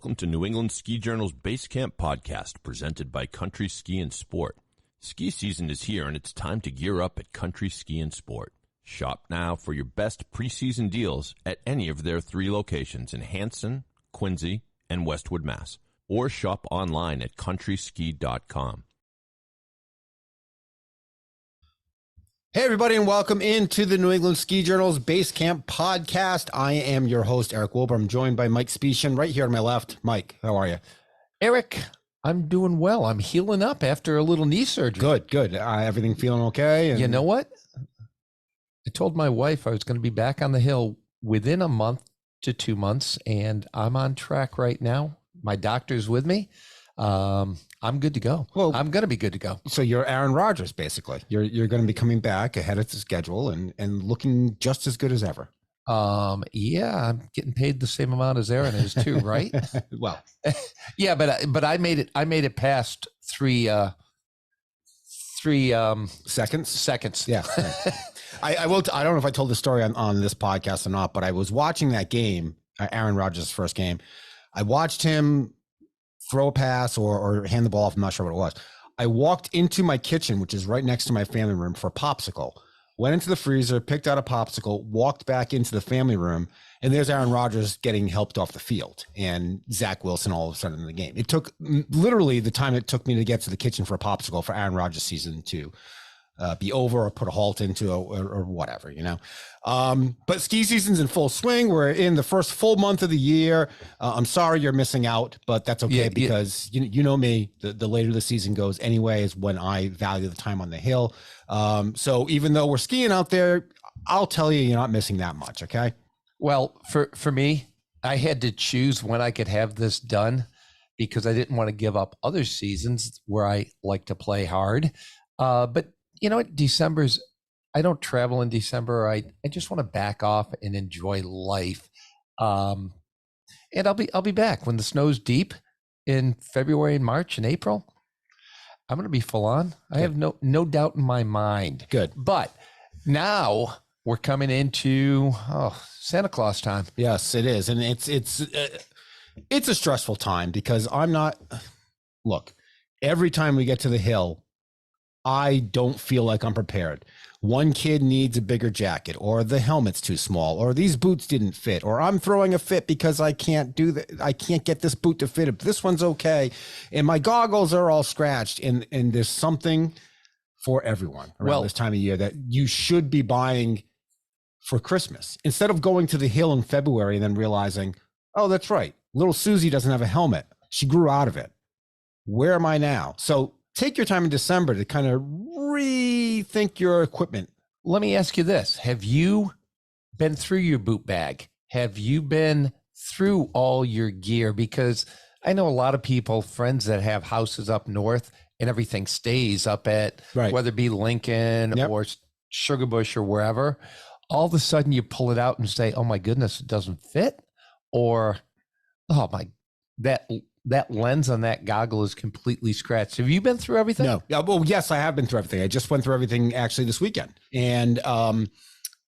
Welcome to New England Ski Journal's Basecamp Podcast, presented by Country Ski and Sport. Ski season is here, and it's time to gear up at Country Ski and Sport. Shop now for your best preseason deals at any of their 3 locations in Hanson, Quincy, and Westwood, Mass. Or shop online at countryski.com. Hey, everybody, and welcome into the New England Ski Journal's Basecamp Podcast. I am your host, Eric Wilbur. I'm joined by Mike Specian right here on my left. Mike, how are you? Eric, I'm doing well. I'm healing up after a little knee surgery. Good. Everything feeling okay? You know what? I told my wife I was going to be back on the hill within a month to 2 months, and I'm on track right now. My doctor's with me. I'm good to go. Well, I'm going to be good to go. So you're Aaron Rodgers, basically. You're going to be coming back ahead of the schedule and looking just as good as ever. Yeah, I'm getting paid the same amount as Aaron is too, right? Well, yeah, but I made it past three seconds. Yeah. I will. I don't know if I told the story on this podcast or not, but I was watching that game, Aaron Rodgers' first game. I watched him throw a pass or hand the ball off. I'm not sure what it was. I walked into my kitchen, which is right next to my family room, for a popsicle. Went into the freezer, picked out a popsicle, walked back into the family room, and there's Aaron Rodgers getting helped off the field, and Zach Wilson all of a sudden in the game. It took literally the time it took me to get to the kitchen for a popsicle for Aaron Rodgers' season to be over or put a halt into or whatever, you know. But ski season's in full swing. We're in the first full month of the year. I'm sorry you're missing out, but that's okay because you know me, the later the season goes anyway is when I value the time on the hill. So even though we're skiing out there, I'll tell you, you're not missing that much. Okay. Well, for me, I had to choose when I could have this done because I didn't want to give up other seasons where I like to play hard. But you know what? I don't travel in December. I just want to back off and enjoy life. And I'll be back when the snow's deep in February and March and April. I'm going to be full on. I have no doubt in my mind. Good. But now we're coming into Santa Claus time. Yes, it is. And it's a stressful time because look, every time we get to the hill, I don't feel like I'm prepared. One kid needs a bigger jacket, or the helmet's too small, or these boots didn't fit, or I'm throwing a fit because I can't I can't get this boot to fit it. This one's okay. And my goggles are all scratched. And there's something for everyone around this time of year that you should be buying for Christmas. Instead of going to the hill in February and then realizing, oh, that's right, little Susie doesn't have a helmet. She grew out of it. Where am I now? So take your time in December to kind of rethink your equipment. Let me ask you this. Have you been through your boot bag? Have you been through all your gear? Because I know a lot of people, friends that have houses up north and everything stays up at, whether it be Lincoln or Sugarbush or wherever. All of a sudden you pull it out and say, oh my goodness, it doesn't fit. Or, oh my, that lens on that goggle is completely scratched. Have you been through everything? No. Yeah, well, yes, I have been through everything. I just went through everything actually this weekend and,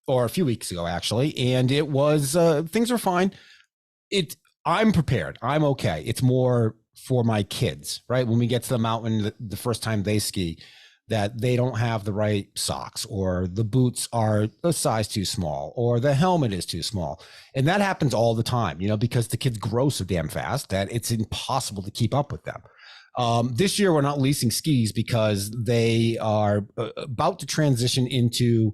or a few weeks ago actually. And it was, things are fine. I'm prepared. I'm okay. It's more for my kids, right? When we get to the mountain, the first time they ski, that they don't have the right socks, or the boots are a size too small, or the helmet is too small. And that happens all the time, you know, because the kids grow so damn fast that it's impossible to keep up with them. This year, we're not leasing skis because they are about to transition into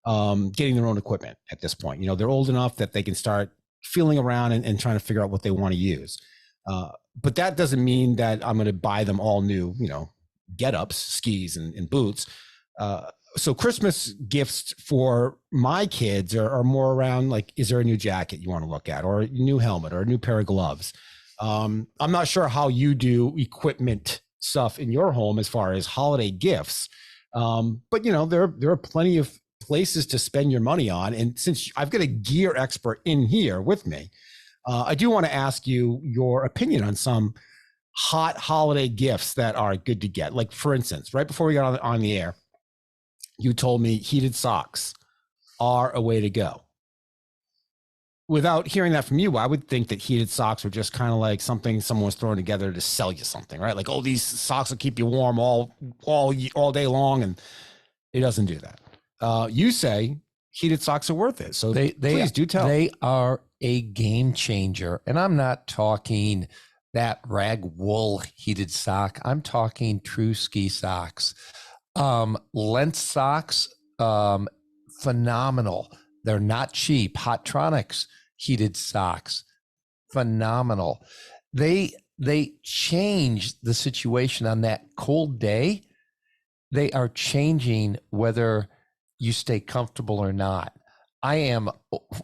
getting their own equipment at this point. You know, they're old enough that they can start feeling around and trying to figure out what they want to use. But that doesn't mean that I'm going to buy them all new, you know, get-ups, skis and boots. So Christmas gifts for my kids are more around like, is there a new jacket you want to look at, or a new helmet, or a new pair of gloves? I'm not sure how you do equipment stuff in your home as far as holiday gifts. But you know, there are plenty of places to spend your money on. And since I've got a gear expert in here with me, I do want to ask you your opinion on some hot holiday gifts that are good to get. Like, for instance, right before we got on the air, you told me heated socks are a way to go. without hearing that from you, I would think that heated socks were just kind of like something someone was throwing together to sell you something, right? Like, oh, these socks will keep you warm all day long, and it doesn't do that. You say heated socks are worth it, so please do tell. They are a game changer, and I'm not talking that rag wool heated sock. I'm talking true ski socks. Length socks, phenomenal. They're not cheap. Hotronics heated socks, phenomenal. They change the situation on that cold day. They are changing whether you stay comfortable or not. I am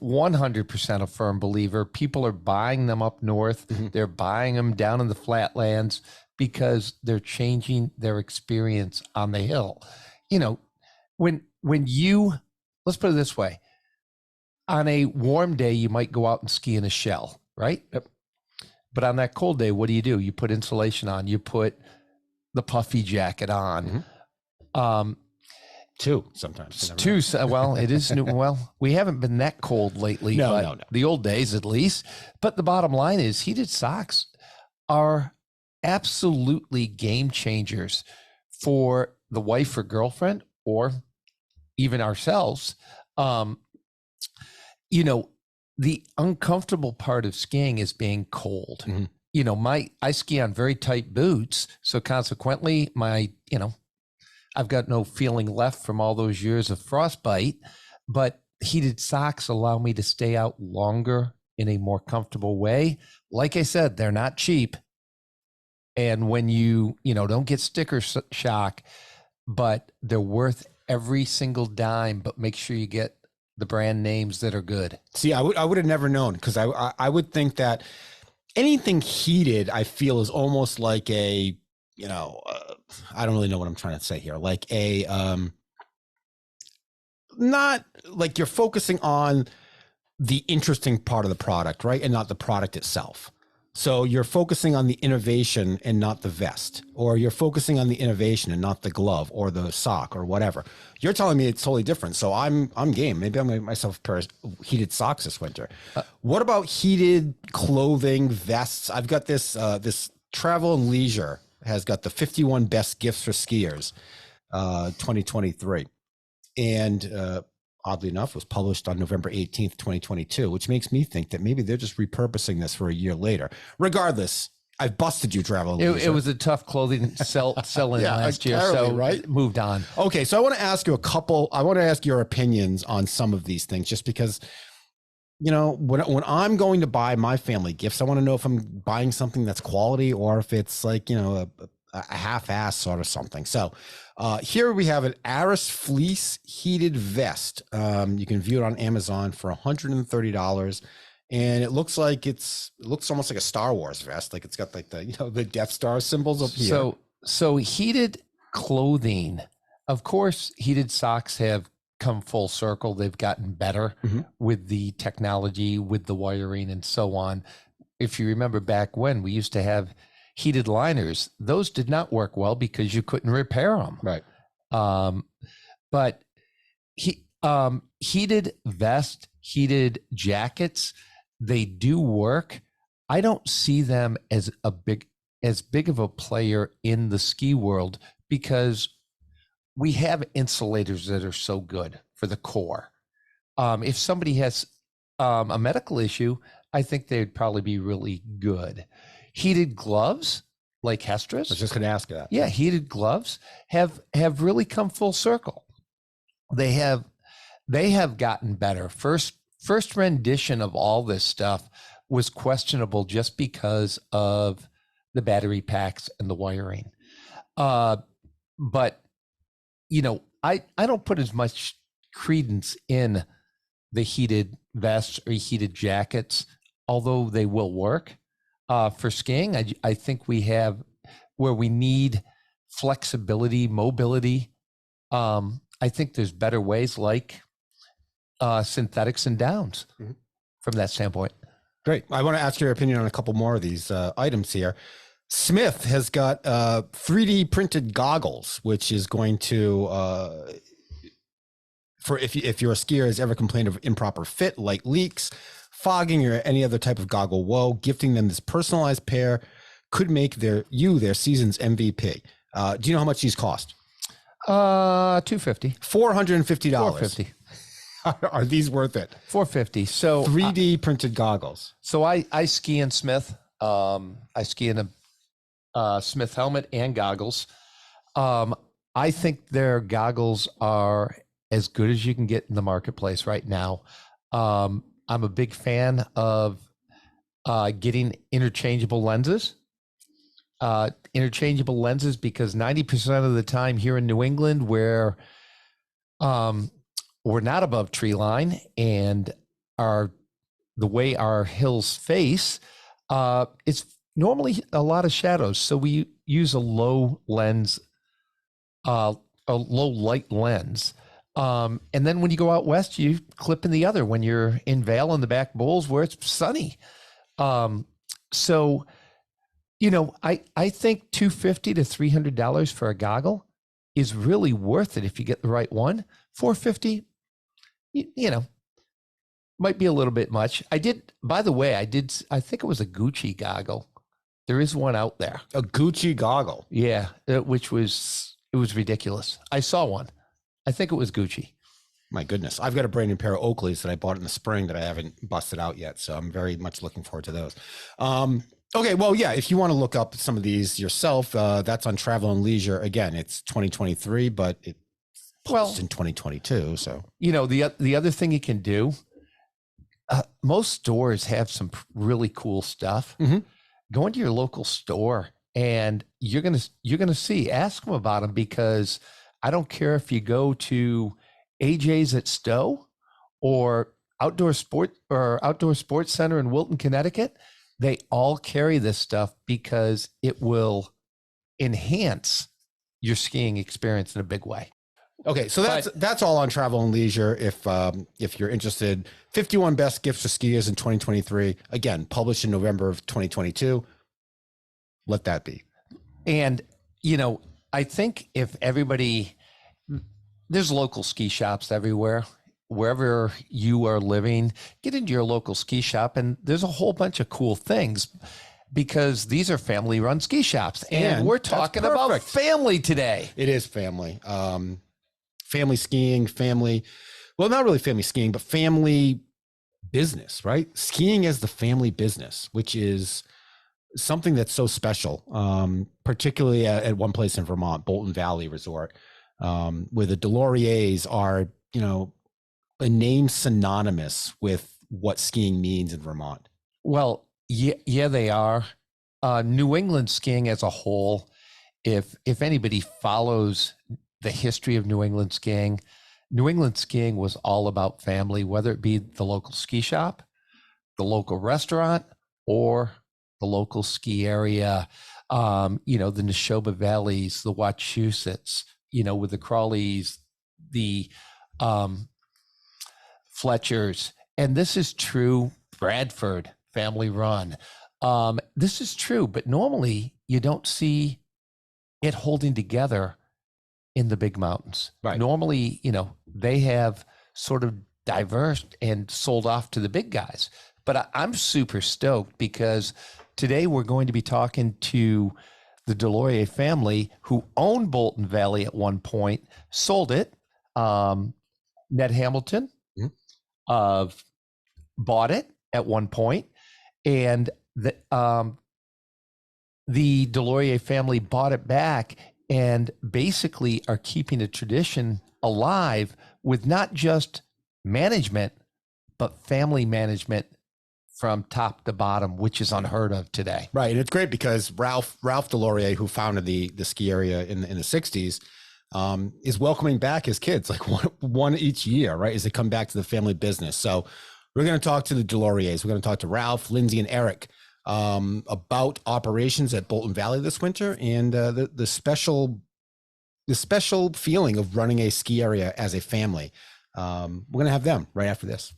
100% a firm believer. People are buying them up north. Mm-hmm. They're buying them down in the flatlands because they're changing their experience on the hill. You know, when you, let's put it this way, on a warm day, you might go out and ski in a shell, right? Yep. But on that cold day, what do? You put insulation on, you put the puffy jacket on. Mm-hmm. Two sometimes. Two. Well, it is new. Well, we haven't been that cold lately. No. The old days, at least. But the bottom line is, heated socks are absolutely game changers for the wife or girlfriend, or even ourselves. You know, the uncomfortable part of skiing is being cold. Mm-hmm. You know, I ski on very tight boots, so consequently, I've got no feeling left from all those years of frostbite, but heated socks allow me to stay out longer in a more comfortable way. Like I said, they're not cheap. And when you don't get sticker shock, but they're worth every single dime, but make sure you get the brand names that are good. See, I would have never known, because I would think that anything heated, I feel, is almost like a, I don't really know what I'm trying to say here. Like a, not like you're focusing on the interesting part of the product, right? And not the product itself. So you're focusing on the innovation and not the vest, or you're focusing on the innovation and not the glove or the sock or whatever. You're telling me it's totally different. So I'm game. Maybe I'm going to get myself a pair of heated socks this winter. What about heated clothing, vests? I've got this, this Travel and Leisure has got the 51 best gifts for skiers, 2023. And, oddly enough, was published on November 18th, 2022, which makes me think that maybe they're just repurposing this for a year later. Regardless, I've busted you, Travel. It was a tough clothing sell-in last year, so right? Moved on. Okay, so I want to ask you I want to ask your opinions on some of these things, just because, when I'm going to buy my family gifts, I want to know if I'm buying something that's quality or if it's like, a half-ass sort of something. So here we have an Aris Fleece heated vest. You can view it on Amazon for $130. And it looks almost like a Star Wars vest. Like it's got like the Death Star symbols up here. So heated clothing, of course, heated socks have come full circle. They've gotten better with the technology, with the wiring and so on. If you remember back when we used to have heated liners, those did not work well because you couldn't repair them. Right. But heated vest, heated jackets, they do work. I don't see them as big of a player in the ski world because we have insulators that are so good for the core. If somebody has a medical issue, I think they'd probably be really good. Heated gloves, like Hestra's. I was just going to ask that. Yeah, heated gloves have really come full circle. They have gotten better. First rendition of all this stuff was questionable just because of the battery packs and the wiring. But I don't put as much credence in the heated vests or heated jackets, although they will work. For skiing, I think we have where we need flexibility, mobility. I think there's better ways like synthetics and downs from that standpoint. Great. I want to ask your opinion on a couple more of these items here. Smith has got 3D printed goggles, which is going to, for if you're a skier has ever complained of improper fit, light leaks, fogging, or any other type of goggle woe, gifting them this personalized pair could make their season's MVP. Do you know how much these cost? $250. $450. $450. Are these worth it? $450. So 3D printed goggles. So I ski in Smith. I ski in a Smith helmet and goggles. I think their goggles are as good as you can get in the marketplace right now. I'm a big fan of getting interchangeable lenses. Interchangeable lenses because 90% of the time here in New England, where we're not above tree line and the way our hills face, it's normally a lot of shadows. So we use a low lens, a low light lens. And then when you go out west, you clip in the other when you're in Vale in the back bowls where it's sunny. So, I think $250 to $300 for a goggle is really worth it if you get the right one. $450, might be a little bit much. I think it was a Gucci goggle. There is one out there. A Gucci goggle? Yeah, it was ridiculous. I saw one. I think it was Gucci. My goodness. I've got a brand new pair of Oakleys that I bought in the spring that I haven't busted out yet. So I'm very much looking forward to those. Okay. Well, yeah, if you want to look up some of these yourself, that's on Travel and Leisure. Again, it's 2023, but it's in 2022. So, the other thing you can do, most stores have some really cool stuff. Mm-hmm. Go into your local store and you're going to ask them about them, because I don't care if you go to AJ's at Stowe or Outdoor Sports Center in Wilton, Connecticut. They all carry this stuff because it will enhance your skiing experience in a big way. Okay, so that's all on Travel and Leisure. If you're interested, 51 best gifts for skiers in 2023. Again, published in November of 2022. Let that be. And I think if there's local ski shops everywhere. Wherever you are living, get into your local ski shop, and there's a whole bunch of cool things, because these are family-run ski shops, and we're talking about family today. It is family. Family skiing, well, not really family skiing, but family business, right? Skiing as the family business, which is something that's so special, particularly at one place in Vermont, Bolton Valley Resort, where the DeLauriers are, a name synonymous with what skiing means in Vermont. Well, yeah, they are. New England skiing as a whole, if anybody follows the history of New England skiing was all about family, whether it be the local ski shop, the local restaurant, or the local ski area. The Neshoba Valleys, the Wachusett's, with the Crawleys, the Fletchers, and this is true. Bradford, family run. This is true, but normally you don't see it holding together in the big mountains. Right. Normally, they have sort of diverged and sold off to the big guys. But I'm super stoked, because today we're going to be talking to the DeLauriers family, who owned Bolton Valley at one point, sold it. Ned Hamilton bought it at one point, and the DeLauriers family bought it back, and basically are keeping a tradition alive with not just management, but family management from top to bottom, which is unheard of today. Right. And it's great because Ralph DeLauriers, who founded the ski area in the 60s, is welcoming back his kids, like one each year, right, as they come back to the family business. So we're going to talk to the DeLauriers. We're going to talk to Ralph, Lindsay, and Eric about operations at Bolton Valley this winter, and the special feeling of running a ski area as a family. We're going to have them right after this.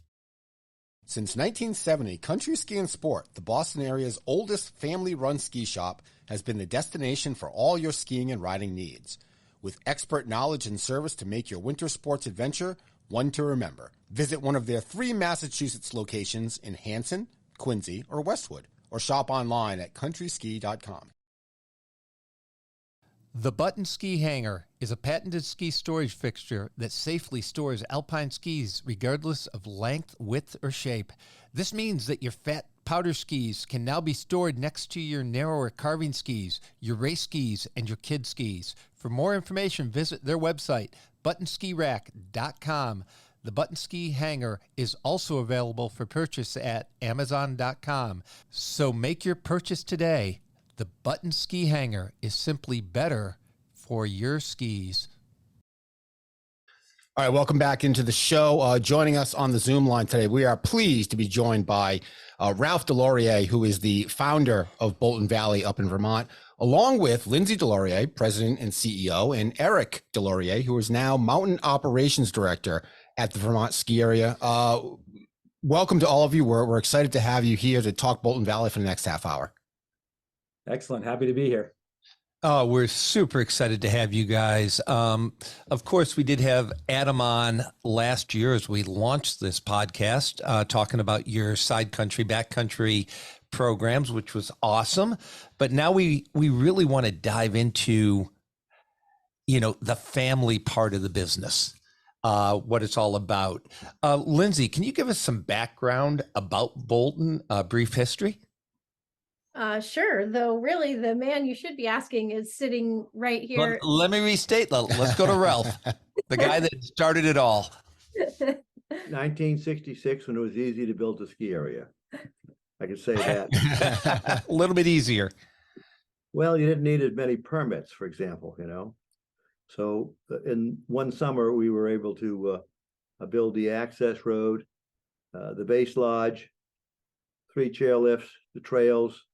Since 1970, Country Ski and Sport, the Boston area's oldest family-run ski shop, has been the destination for all your skiing and riding needs. With expert knowledge and service to make your winter sports adventure one to remember. Visit one of their 3 Massachusetts locations in Hanson, Quincy, or Westwood, or shop online at countryski.com. The Button Ski Hanger is a patented ski storage fixture that safely stores alpine skis regardless of length, width, or shape. This means that your fat powder skis can now be stored next to your narrower carving skis, your race skis, and your kid skis. For more information, visit their website, buttonskirack.com. The Button Ski Hanger is also available for purchase at amazon.com. So make your purchase today. The Button Ski Hanger is simply better for your skis. All right, welcome back into the show. Joining us on the Zoom line today, we are pleased to be joined by Ralph DeLauriers, who is the founder of Bolton Valley up in Vermont, along with Lindsay DesLauriers, president and CEO, and Eric DeLauriers, who is now mountain operations director at the Vermont ski area. Welcome to all of you. We're excited to have you here to talk Bolton Valley for the next half hour. Excellent. Happy to be here. Oh, we're super excited to have you guys. Of course, we did have Adam on last year as we launched this podcast, talking about your side country, backcountry programs, which was awesome. But now we really want to dive into, the family part of the business, what it's all about. Lindsay, can you give us some background about Bolton, brief history? Sure, though really the man you should be asking is sitting right here. Let me restate. Let's go to Ralph, the guy that started it all. 1966, when it was easy to build a ski area. I can say that. A little bit easier. Well, you didn't need as many permits, for example, So in one summer, we were able to build the access road, the base lodge, 3 chairlifts, the trails,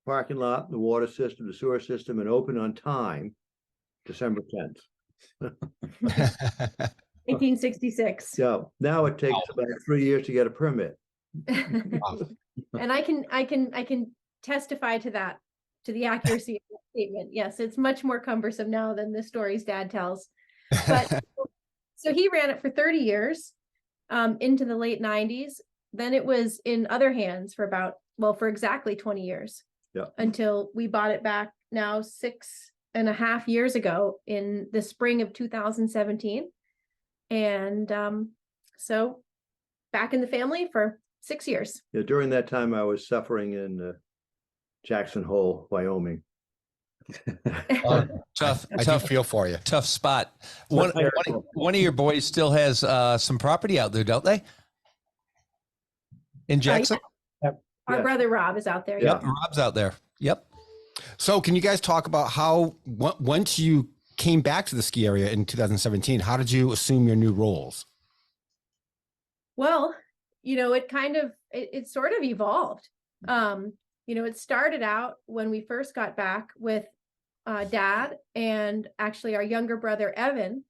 parking lot, the water system, the sewer system, and open on time, December 10th. 1866. So now it takes about 3 years to get a permit. And I can testify to that, to the accuracy of that statement. Yes, it's much more cumbersome now than the stories Dad tells. But so he ran it for 30 years, into the late 90s. Then it was in other hands for exactly 20 years. Yeah. Until we bought it back now 6.5 years ago in the spring of 2017. And so back in the family for 6 years. Yeah, during that time, I was suffering in Jackson Hole, Wyoming. Tough. I do feel for you. Tough spot. One of your boys still has some property out there, don't they? In Jackson? Our brother Rob is out there. Yep, Rob's out there. Yep. So can you guys talk about how, once you came back to the ski area in 2017, how did you assume your new roles? Well, it sort of evolved. It started out when we first got back with Dad and actually our younger brother, Evan,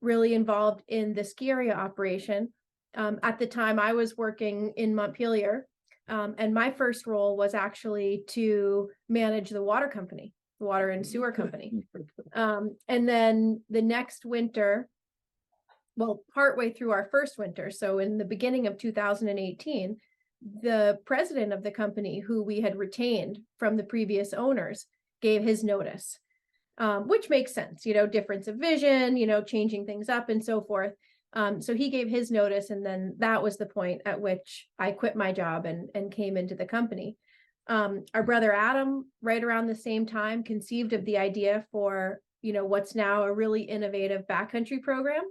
really involved in the ski area operation. At the time I was working in Montpelier, and my first role was actually to manage the water company, the water and sewer company. And then the next winter, partway through our first winter, so in the beginning of 2018, the president of the company, who we had retained from the previous owners, gave his notice, which makes sense, difference of vision, changing things up and so forth. So he gave his notice, and then that was the point at which I quit my job and came into the company. Our brother Adam, right around the same time, conceived of the idea for, what's now a really innovative backcountry program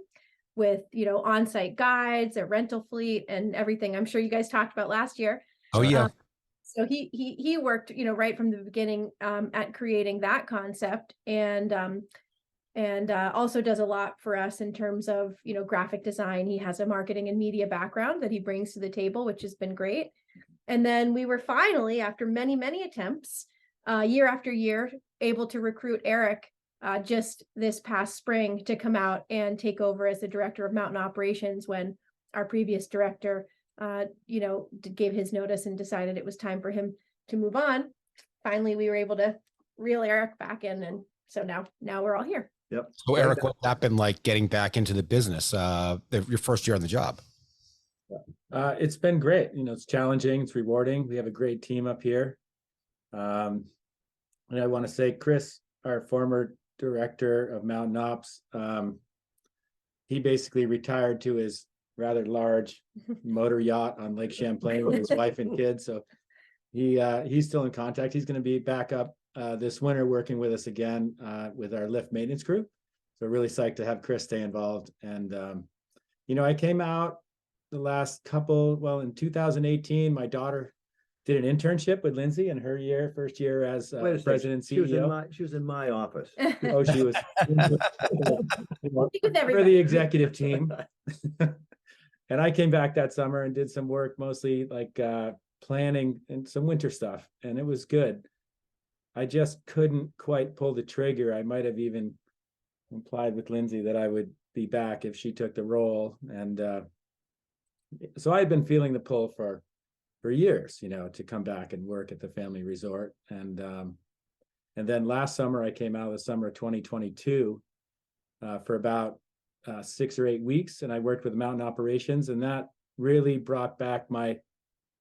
with, on-site guides, a rental fleet, and everything I'm sure you guys talked about last year. Oh, yeah. So he worked, right from the beginning at creating that concept, and also does a lot for us in terms of, graphic design. He has a marketing and media background that he brings to the table, which has been great. And then we were finally, after many, many attempts, year after year, able to recruit Eric just this past spring to come out and take over as the director of mountain operations when our previous director, gave his notice and decided it was time for him to move on. Finally, we were able to reel Eric back in. And so now we're all here. Yep. So Eric, what's that been like getting back into the business? Your first year on the job. It's been great. It's challenging. It's rewarding. We have a great team up here. And I want to say Chris, our former director of Mountain Ops, he basically retired to his rather large motor yacht on Lake Champlain with his wife and kids. So he's still in contact. He's going to be back up this winter working with us again with our lift maintenance crew. So really psyched to have Chris stay involved. And, I came out the last couple, in 2018, my daughter did an internship with Lindsay in her first year as president and CEO. She was in my office. Oh, she was for the executive team. And I came back that summer and did some work, mostly like planning and some winter stuff. And it was good. I just couldn't quite pull the trigger. I might have even implied with Lindsay that I would be back if she took the role. And so I had been feeling the pull for years, to come back and work at the family resort. And then last summer, I came out of the summer of 2022 for about 6 or 8 weeks, and I worked with mountain operations, and that really brought back my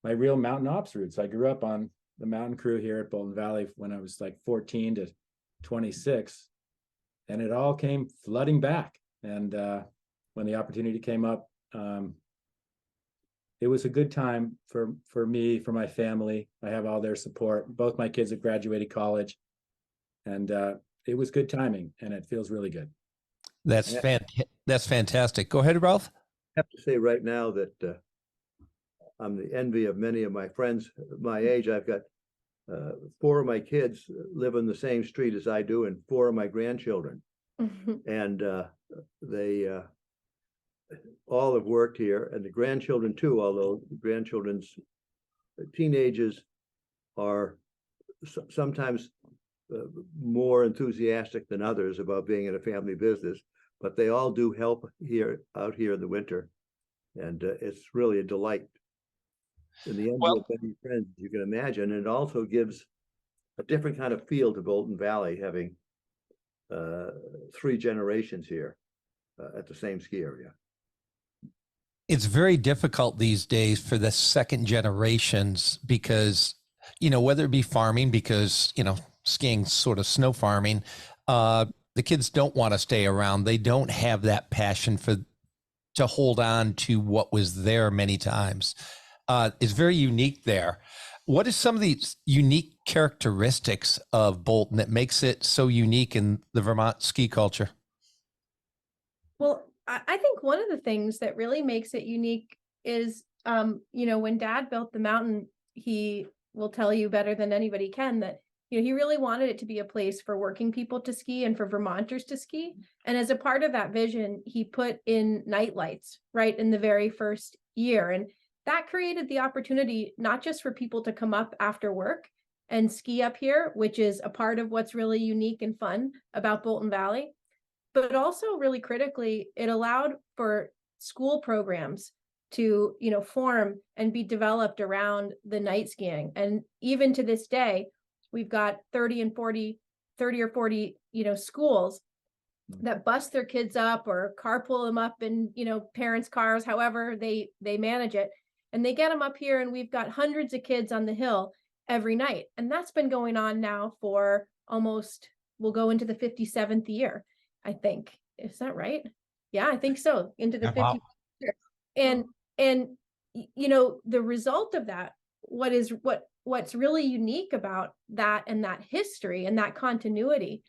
real mountain ops roots. I grew up on the mountain crew here at Bolton Valley when I was like 14 to 26, and it all came flooding back. And when the opportunity came up, it was a good time for me, for my family. I have all their support. Both my kids have graduated college, and it was good timing, and it feels really good. That's fantastic. Go ahead, Ralph. I have to say right now that I'm the envy of many of my friends my age. I've got 4 of my kids live on the same street as I do, and 4 of my grandchildren. And they all have worked here, and the grandchildren too, although the grandchildren's teenagers are sometimes more enthusiastic than others about being in a family business, but they all do help out here in the winter, and it's really a delight. In the end, of many friends, you can imagine, and it also gives a different kind of feel to Bolton Valley, having 3 generations here at the same ski area. It's very difficult these days for the second generations because, whether it be farming, because, skiing sort of snow farming, the kids don't want to stay around. They don't have that passion to hold on to what was there many times. It's very unique there. What is some of the unique characteristics of Bolton that makes it so unique in the Vermont ski culture? Well, I think one of the things that really makes it unique is, when Dad built the mountain, he will tell you better than anybody can that, he really wanted it to be a place for working people to ski and for Vermonters to ski. And as a part of that vision, he put in night lights right in the very first year. And that created the opportunity, not just for people to come up after work and ski up here, which is a part of what's really unique and fun about Bolton Valley, but also really critically, it allowed for school programs to, form and be developed around the night skiing. And even to this day, we've got 30 or 40, schools that bus their kids up or carpool them up in, parents' cars, however they manage it. And they get them up here, and we've got hundreds of kids on the hill every night. And that's been going on now for almost, we'll go into the 57th year, I think. Is that right? Yeah, I think so. Into the 50th year. And the result of that, what's really unique about that and that history and that continuity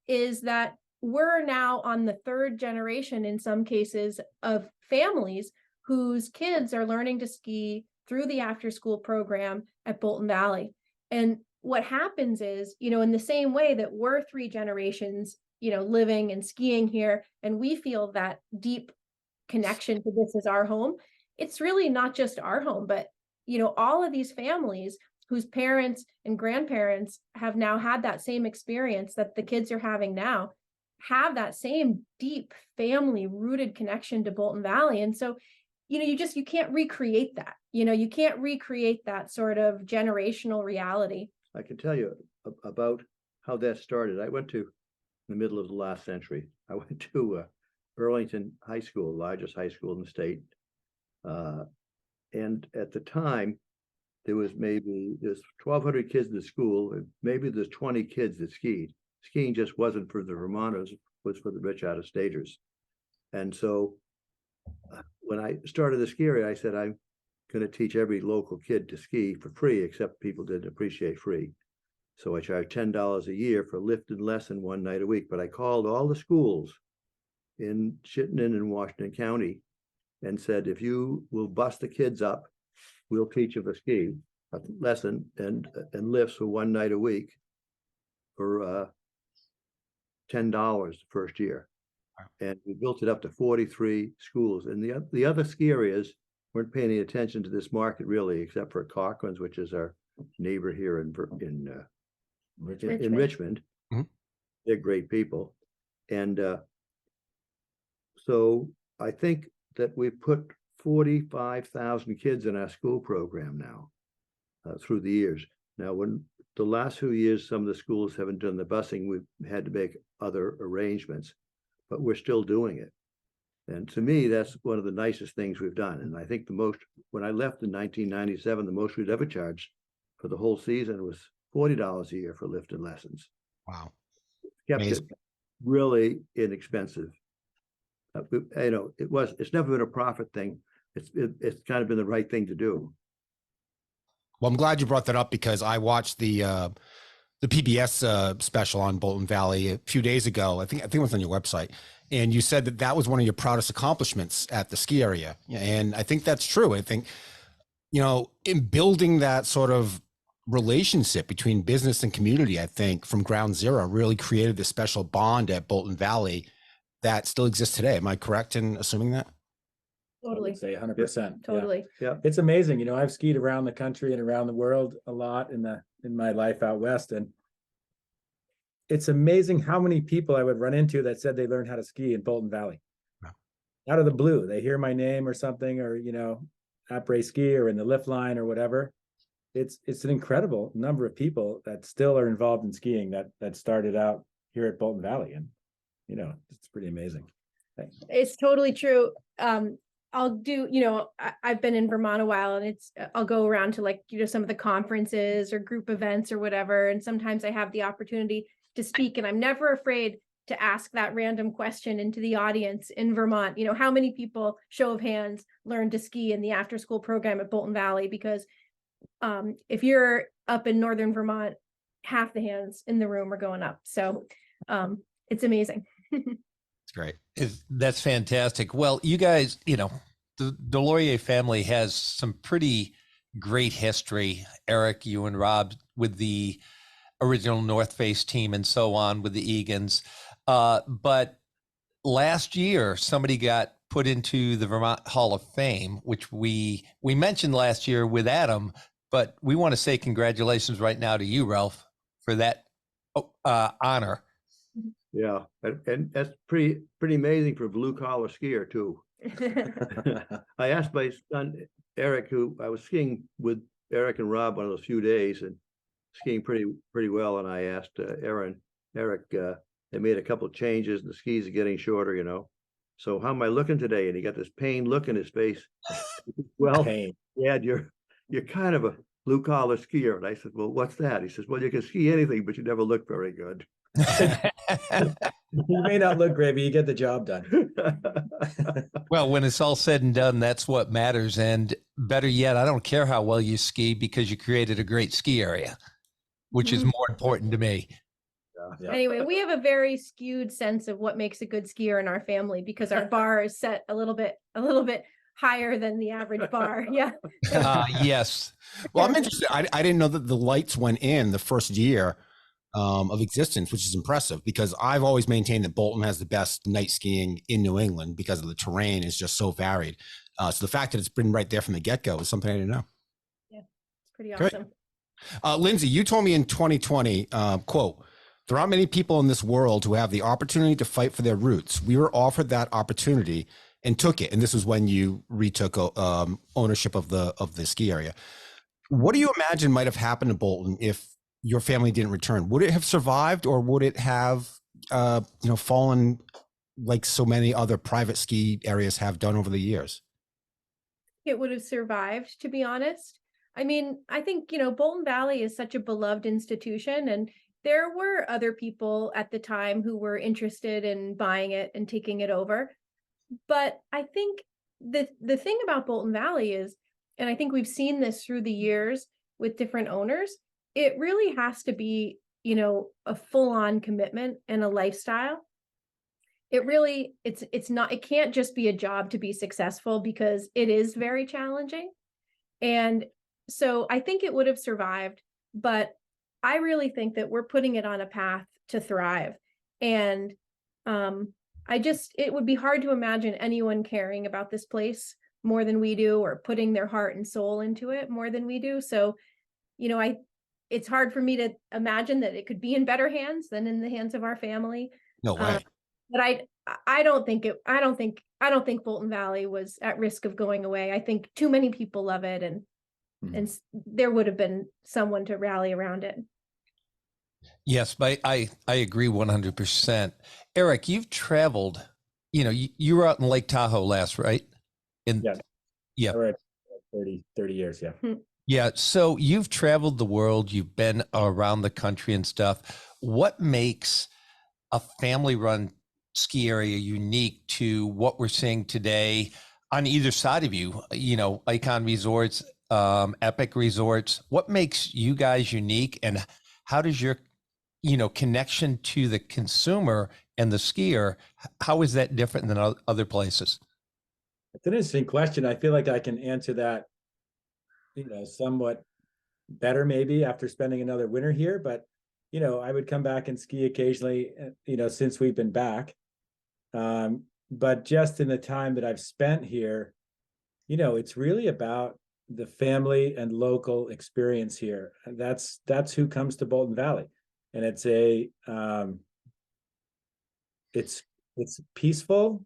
is that we're now on the 3rd generation in some cases of families whose kids are learning to ski through the after school program at Bolton Valley. And what happens is, in the same way that we're 3 generations, living and skiing here, and we feel that deep connection to this as our home, it's really not just our home, but, all of these families whose parents and grandparents have now had that same experience that the kids are having now, have that same deep family rooted connection to Bolton Valley. And so, you can't recreate that. You can't recreate that sort of generational reality. I can tell you about how that started. I went to the middle of the last century. I went to Burlington High School, largest high school in the state. And at the time, there's 1,200 kids in the school, and maybe there's 20 kids that skied. Skiing just wasn't for the Vermonters, it was for the rich out-of-staters. And so when I started the ski area, I said, I'm going to teach every local kid to ski for free, except people didn't appreciate free. So I charged $10 a year for lift and lesson one night a week. But I called all the schools in Chittenden and Washington County and said, if you will bust the kids up, we'll teach them a ski lesson and lifts for one night a week for $10 the first year. And we built it up to 43 schools. And the other ski areas weren't paying any attention to this market really, except for Cochran's, which is our neighbor here in Richmond. Mm-hmm. They're great people. And so I think that we've put 45,000 kids in our school program now through the years. Now, when the last few years, some of the schools haven't done the busing, we've had to make other arrangements, but we're still doing it. And to me, that's one of the nicest things we've done. And I think when I left in 1997, the most we'd ever charged for the whole season was $40 a year for lift and lessons. Wow. Kept Amazing. it really inexpensive. It's never been a profit thing. It's kind of been the right thing to do. Well, I'm glad you brought that up because I watched the PBS special on Bolton Valley a few days ago. I think it was on your website, and you said that was one of your proudest accomplishments at the ski area, and I think that's true. I think, in building that sort of relationship between business and community, I think from ground zero really created this special bond at Bolton Valley that still exists today. Am I correct in assuming that? Totally. I would say 100%. Totally. Yeah. It's amazing. I've skied around the country and around the world a lot in my life out west. And it's amazing how many people I would run into that said they learned how to ski in Bolton Valley. Wow. Out of the blue. They hear my name or something, or, après ski or in the lift line or whatever. It's an incredible number of people that still are involved in skiing that started out here at Bolton Valley. And, it's pretty amazing. Thanks. It's totally true. I'll do, I've been in Vermont a while, and I'll go around to some of the conferences or group events or whatever. And sometimes I have the opportunity to speak, and I'm never afraid to ask that random question into the audience in Vermont. How many people, show of hands, learned to ski in the after school program at Bolton Valley? Because if you're up in Northern Vermont, half the hands in the room are going up. So it's amazing. It's great. That's fantastic. Well, you guys, the DeLauriers family has some pretty great history. Eric, you and Rob with the original North Face team and so on with the Egan's. But last year, somebody got put into the Vermont Hall of Fame, which we mentioned last year with Adam, but we want to say congratulations right now to you, Ralph, for that honor. Yeah, and that's pretty amazing for a blue collar skier too. I asked my son Eric, who I was skiing with Eric and Rob one of those few days and skiing pretty well, and I asked Eric, they made a couple of changes, and the skis are getting shorter, So how am I looking today? And he got this pained look in his face. Well, Dad, you're kind of a blue collar skier. And I said, well, what's that? He says, well, you can ski anything, but you never look very good. You may not look great, but you get the job done. Well, when it's all said and done, that's what matters. And better yet, I don't care how well you ski because you created a great ski area, which is more important to me. Yeah. Anyway, we have a very skewed sense of what makes a good skier in our family because our bar is set a little bit higher than the average bar. Yeah. Yes. Well, I'm interested. I didn't know that the lights went in the first year of existence, which is impressive because I've always maintained that Bolton has the best night skiing in New England because of the terrain is just so varied. So the fact that it's been right there from the get-go is something I didn't know. Yeah, it's pretty awesome. Lindsay, you told me in 2020, quote, there aren't many people in this world who have the opportunity to fight for their roots. We were offered that opportunity and took it. And this was when you retook ownership of the ski area. What do you imagine might have happened to Bolton if your family didn't return? Would it have survived or would it have fallen like so many other private ski areas have done over the years? It would have survived, to be honest. I mean, I think, Bolton Valley is such a beloved institution, and there were other people at the time who were interested in buying it and taking it over. But I think the thing about Bolton Valley is, and I think we've seen this through the years with different owners, it really has to be, a full-on commitment and a lifestyle. It can't just be a job to be successful, because it is very challenging. And so I think it would have survived, but I really think that we're putting it on a path to thrive. And it would be hard to imagine anyone caring about this place more than we do, or putting their heart and soul into it more than we do. So, it's hard for me to imagine that it could be in better hands than in the hands of our family. No way. But I don't think Bolton Valley was at risk of going away. I think too many people love it, and there would have been someone to rally around it. Yes, but I agree 100%. Eric, you've traveled, you were out in Lake Tahoe last, right? Yeah. All right. 30 years. Yeah. Yeah. So you've traveled the world, you've been around the country and stuff. What makes a family-run ski area unique to what we're seeing today on either side of you? Icon Resorts, Epic Resorts. What makes you guys unique, and how does your connection to the consumer and the skier, how is that different than other places? It's an interesting question. I feel like I can answer that, somewhat better maybe after spending another winter here. But, I would come back and ski occasionally, since we've been back. But just in the time that I've spent here, it's really about the family and local experience here. And that's who comes to Bolton Valley. And it's it's peaceful.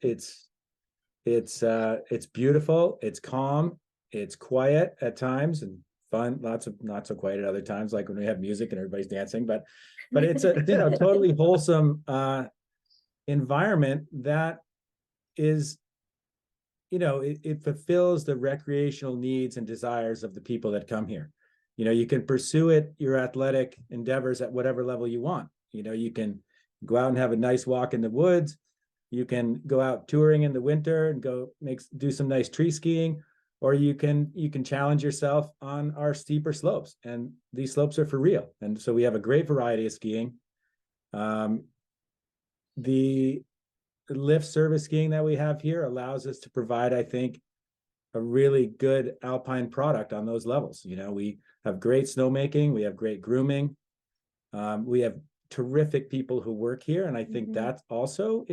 It's beautiful. It's calm. It's quiet at times and fun. Lots of not so quiet at other times, like when we have music and everybody's dancing. But it's a totally wholesome environment that is, it fulfills the recreational needs and desires of the people that come here. You can pursue your athletic endeavors at whatever level you want. You can go out and have a nice walk in the woods. You can go out touring in the winter and do some nice tree skiing, or you can challenge yourself on our steeper slopes. And these slopes are for real. And so we have a great variety of skiing. The lift service skiing that we have here allows us to provide, I think, a really good alpine product on those levels. We have great snowmaking, we have great grooming, we have terrific people who work here, and I think that also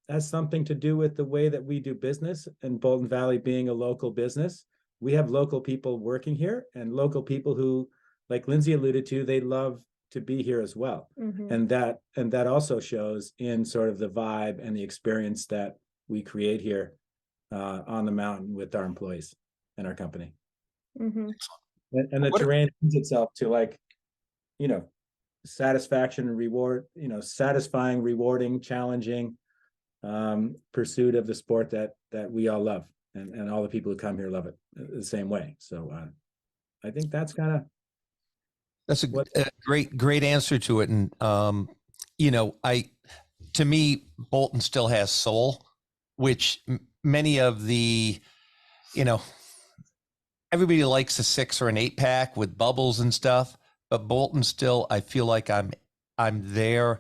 has something to do with the way that we do business. And Bolton Valley being a local business, we have local people working here, and local people who, like Lindsay alluded to, they love to be here as well. And that also shows in sort of the vibe and the experience that we create here on the mountain with our employees and our company. And the terrain lends itself to satisfaction and reward, satisfying, rewarding, challenging pursuit of the sport that we all love, and all the people who come here love it the same way. So I think that's a great answer to it. And to me, Bolton still has soul, which many of the, everybody likes a 6 or an 8 pack with bubbles and stuff, but Bolton still, I feel like I'm there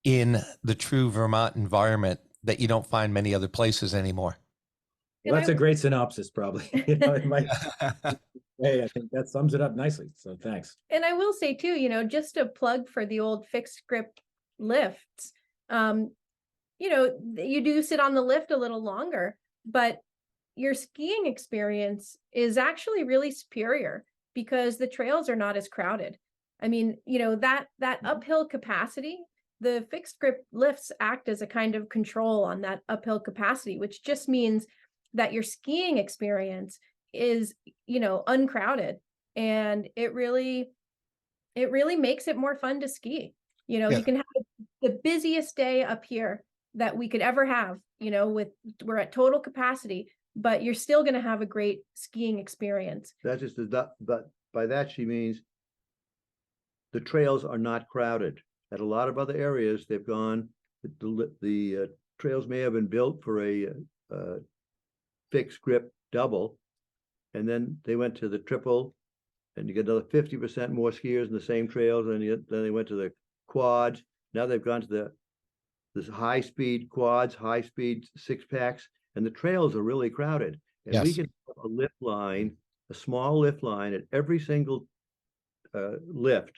in the true Vermont environment that you don't find many other places anymore. Well, that's a great synopsis, probably. It might. Hey, I think that sums it up nicely. So thanks. And I will say too, just a plug for the old fixed grip lifts. You do sit on the lift a little longer, but your skiing experience is actually really superior because the trails are not as crowded. I mean, that uphill capacity, the fixed grip lifts act as a kind of control on that uphill capacity, which just means that your skiing experience is, uncrowded. And it really, it really makes it more fun to ski. You know, Yeah. you can have the busiest day up here that we could ever have, you know, we're at total capacity, but you're still going to have a great skiing experience. That's just but by that she means the trails are not crowded. At a lot of other areas, they've gone, the trails may have been built for a fixed grip double, and then they went to the triple, and you get another 50% more skiers in the same trails, and then they went to the quads. Now they've gone to this high speed quads, high speed 6-packs, and the trails are really crowded. And we can have a lift line, a small lift line at every single lift,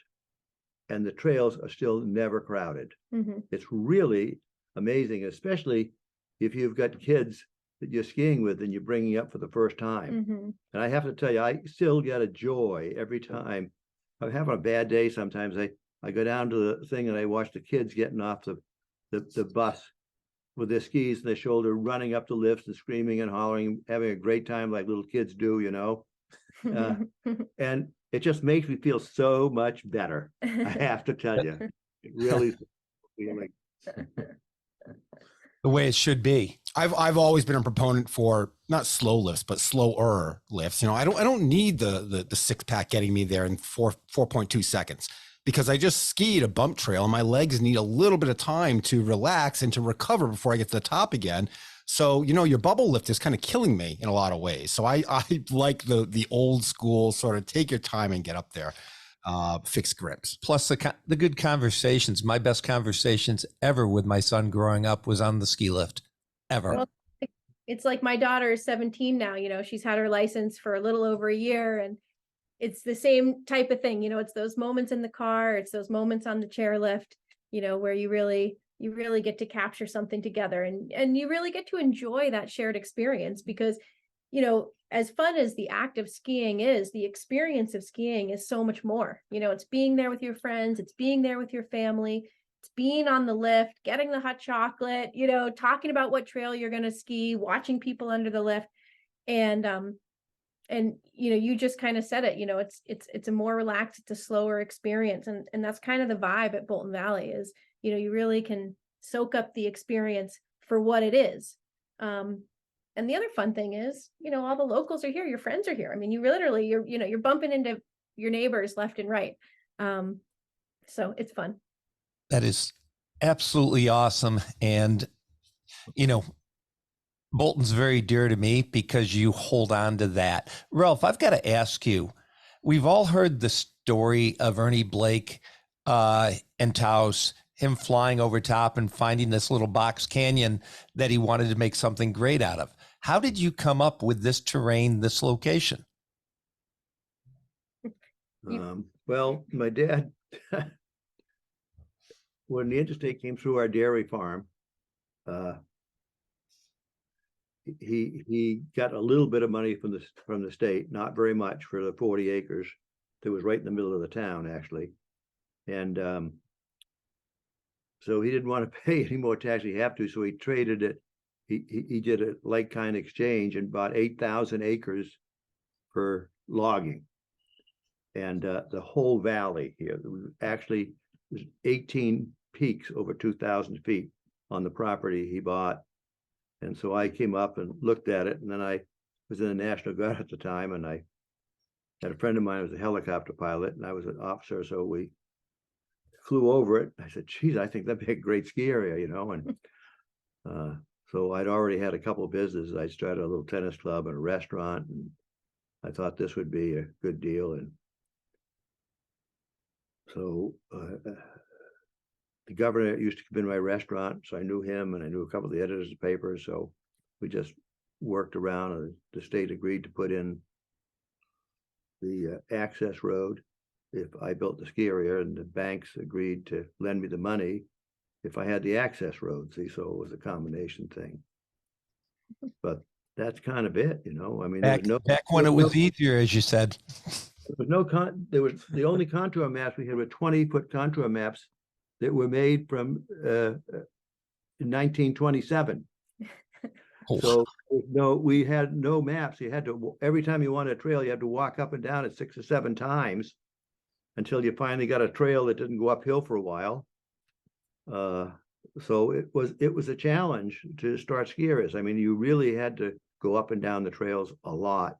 and the trails are still never crowded. Mm-hmm. It's really amazing, especially if you've got kids that you're skiing with and you're bringing up for the first time. Mm-hmm. And I have to tell you, I still get a joy every time. I'm having a bad day sometimes. I go down to the thing and I watch the kids getting off the bus with their skis on their shoulder, running up the lifts and screaming and hollering, having a great time like little kids do, you know. And it just makes me feel so much better. I have to tell you, it really feeling The way it should be. I've always been a proponent for not slow lifts, but slower lifts. You know, I don't need the 6-pack getting me there in 4.2 seconds, because I just skied a bump trail and my legs need a little bit of time to relax and to recover before I get to the top again. So, you know, your bubble lift is kind of killing me in a lot of ways. So I like the old school sort of take your time and get up there, fixed grips. Plus the good conversations. My best conversations ever with my son growing up was on the ski lift, ever. Well, it's like my daughter is 17 now, you know, she's had her license for a little over a year, and it's the same type of thing. You know, it's those moments in the car, it's those moments on the chairlift, you know, where you really get to capture something together, and you really get to enjoy that shared experience, because, you know, as fun as the act of skiing is, the experience of skiing is so much more. You know, it's being there with your friends, it's being there with your family, it's being on the lift, getting the hot chocolate, you know, talking about what trail you're going to ski, watching people under the lift. And you know, you just kind of said it, you know, it's a more relaxed, it's a slower experience. And that's kind of the vibe at Bolton Valley is, you know, you really can soak up the experience for what it is. And the other fun thing is, you know, all the locals are here, your friends are here. I mean, you're bumping into your neighbors left and right. So it's fun. That is absolutely awesome. And, you know, Bolton's very dear to me because you hold on to that. Ralph, I've got to ask you, we've all heard the story of Ernie Blake and Taos, him flying over top and finding this little box canyon that he wanted to make something great out of. How did you come up with this terrain, this location? Well, my dad, when the interstate came through our dairy farm, he got a little bit of money from the state, not very much, for the 40 acres that was right in the middle of the town, actually. And so he didn't want to pay any more tax. He have to, so he traded it. He did a like-kind exchange and bought 8,000 acres for logging. And the whole valley here, actually, there's 18 peaks over 2,000 feet on the property he bought. And so I came up and looked at it, and then I was in the National Guard at the time, and I had a friend of mine who was a helicopter pilot, and I was an officer, so we flew over it. I said, geez, I think that'd be a great ski area, you know. And so I'd already had a couple of businesses. I started a little tennis club and a restaurant, and I thought this would be a good deal. And so the governor used to come in my restaurant, so I knew him, and I knew a couple of the editors of the paper. So we just worked around, and the state agreed to put in the access road if I built the ski area, and the banks agreed to lend me the money if I had the access road. See, so it was a combination thing. But that's kind of it, you know. I mean, back when it was easier, as you said. There was the only contour maps we had were 20-foot contour maps that were made from 1927. So we had no maps. You had to, every time you wanted a trail, you had to walk up and down it 6 or 7 times. until you finally got a trail that didn't go uphill for a while. So it was a challenge to start ski areas. I mean, you really had to go up and down the trails a lot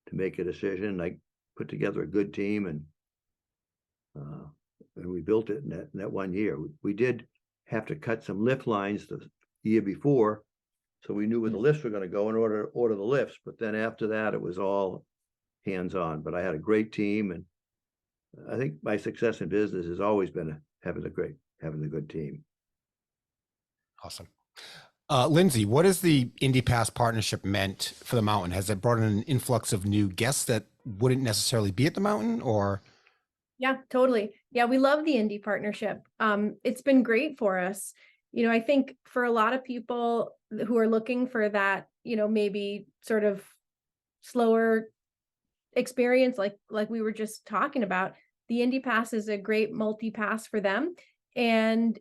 to make a decision. I put together a good team, and we built it in that 1 year. We did have to cut some lift lines the year before, so we knew where the lifts were going to go in order to order the lifts. But then after that, it was all hands-on. But I had a great team, and I think my success in business has always been having a good team. Awesome. Lindsay, what has the Indy Pass partnership meant for the mountain? Has it brought in an influx of new guests that wouldn't necessarily be at the mountain, or? Yeah, totally. Yeah, we love the Indy partnership. It's been great for us. You know, I think for a lot of people who are looking for that, you know, maybe sort of slower experience, like we were just talking about, the Indy Pass is a great multi-pass for them. And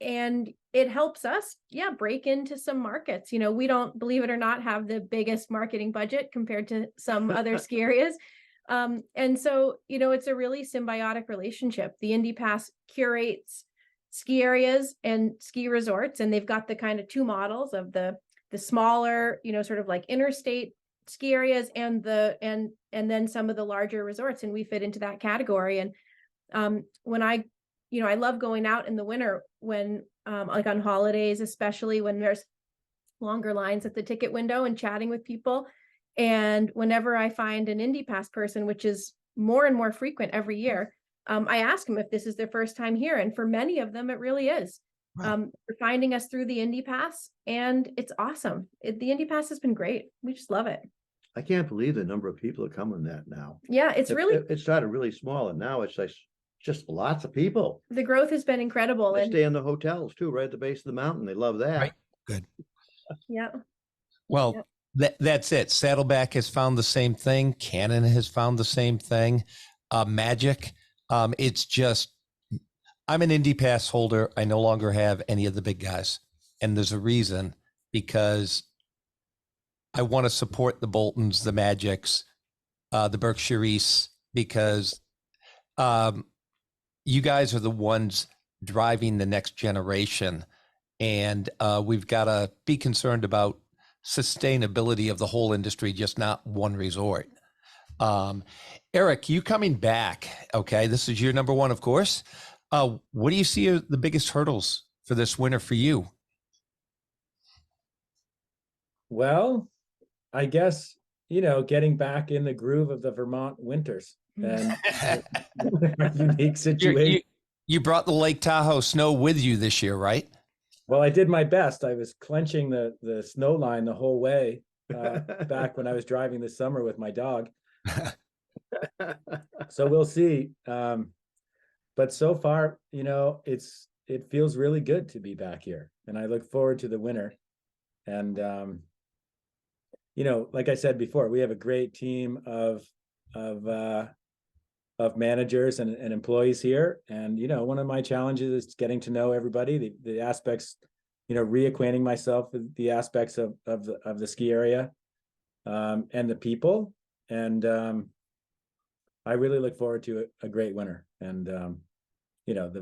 it helps us, break into some markets. You know, we don't, believe it or not, have the biggest marketing budget compared to some other ski areas. And so, you know, it's a really symbiotic relationship. The Indy Pass curates ski areas and ski resorts, and they've got the kind of two models of the smaller, you know, sort of like interstate ski areas and then some of the larger resorts, and we fit into that category. And when I love going out in the winter when like on holidays, especially when there's longer lines at the ticket window, and chatting with people. And whenever I find an Indy Pass person, which is more and more frequent every year, I ask them if this is their first time here. And for many of them, it really is. Wow. They're finding us through the Indy Pass, and it's awesome. The Indy Pass has been great. We just love it. I can't believe the number of people that come on that now. Yeah, it started really small, and now it's like just lots of people. The growth has been incredible. They stay in the hotels too, right at the base of the mountain. They love that. Right. Good. Yeah. Well, that's it. Saddleback has found the same thing. Canon has found the same thing. Magic. It's just, I'm an Indy Pass holder. I no longer have any of the big guys. And there's a reason, because I want to support the Boltons, the Magics, the Berkshire East, because you guys are the ones driving the next generation. And we've got to be concerned about sustainability of the whole industry, just not one resort. Eric, you coming back. Okay. This is year number one, of course. What do you see are the biggest hurdles for this winter for you? Well, I guess, getting back in the groove of the Vermont winters and unique situation. You brought the Lake Tahoe snow with you this year, right? Well, I did my best. I was clenching the snow line the whole way back when I was driving this summer with my dog. So we'll see. But so far, it feels really good to be back here, and I look forward to the winter. And like I said before, we have a great team of managers and employees here. And, one of my challenges is getting to know everybody, the aspects, reacquainting myself with the aspects of the ski area and the people. And I really look forward to a great winter. And, the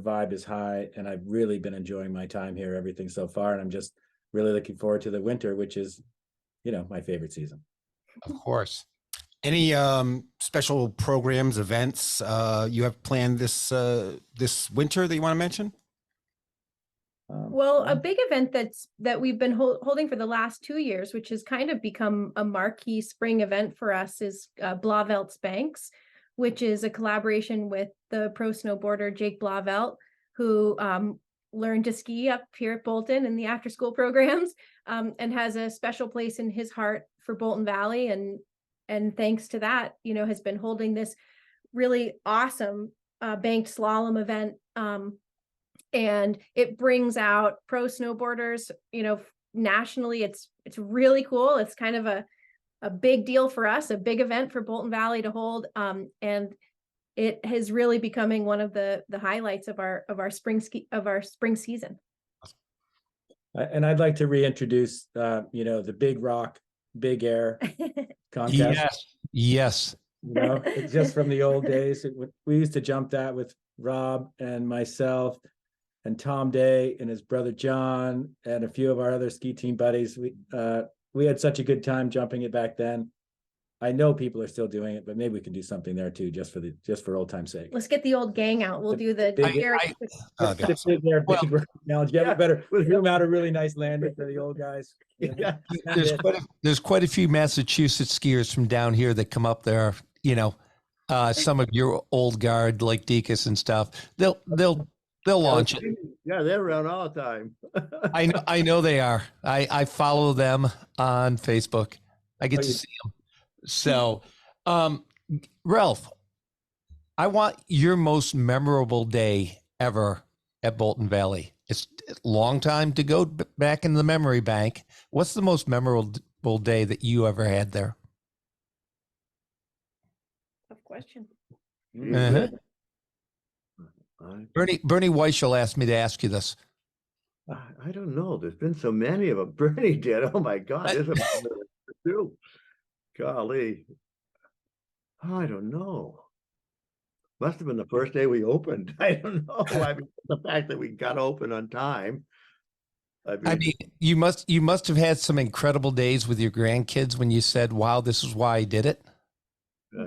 vibe is high, and I've really been enjoying my time here, everything so far. And I'm just really looking forward to the winter, which is, my favorite season. Of course. Any special programs, events you have planned this winter that you want to mention? Well, a big event that we've been holding for the last 2 years, which has kind of become a marquee spring event for us, is Blavelt's Banks, which is a collaboration with the pro snowboarder Jake Blavelt, who learned to ski up here at Bolton in the after-school programs, and has a special place in his heart for Bolton Valley. And thanks to that, has been holding this really awesome banked slalom event. And it brings out pro snowboarders, nationally. It's really cool. It's kind of a big deal for us, a big event for Bolton Valley to hold. And it is really becoming one of the highlights of our spring season. And I'd like to reintroduce, the Big Rock, Big Air contest. Yes. It's just from the old days. We used to jump that with Rob and myself and Tom Day and his brother John and a few of our other ski team buddies. We had such a good time jumping it back then. I know people are still doing it, but maybe we can do something there too, just for old time's sake. Let's get the old gang out. We'll do the big- challenge. Yeah, we better zoom out a really nice landing for the old guys. Yeah. There's quite a few Massachusetts skiers from down here that come up there. Some of your old guard like Deacon's and stuff. They'll launch it. Yeah, they're around all the time. I know they are. I follow them on Facebook. I get to see them. So, Ralph, I want your most memorable day ever at Bolton Valley. It's a long time to go back in the memory bank. What's the most memorable day that you ever had there? Tough question. Uh-huh. Bernie Weichel asked me to ask you this. I don't know. There's been so many of them. Bernie did. Oh my God. There's a two. Golly. I don't know. Must have been the first day we opened. I don't know. I mean, the fact that we got open on time. I mean, you must have had some incredible days with your grandkids when you said, "Wow, this is why I did it."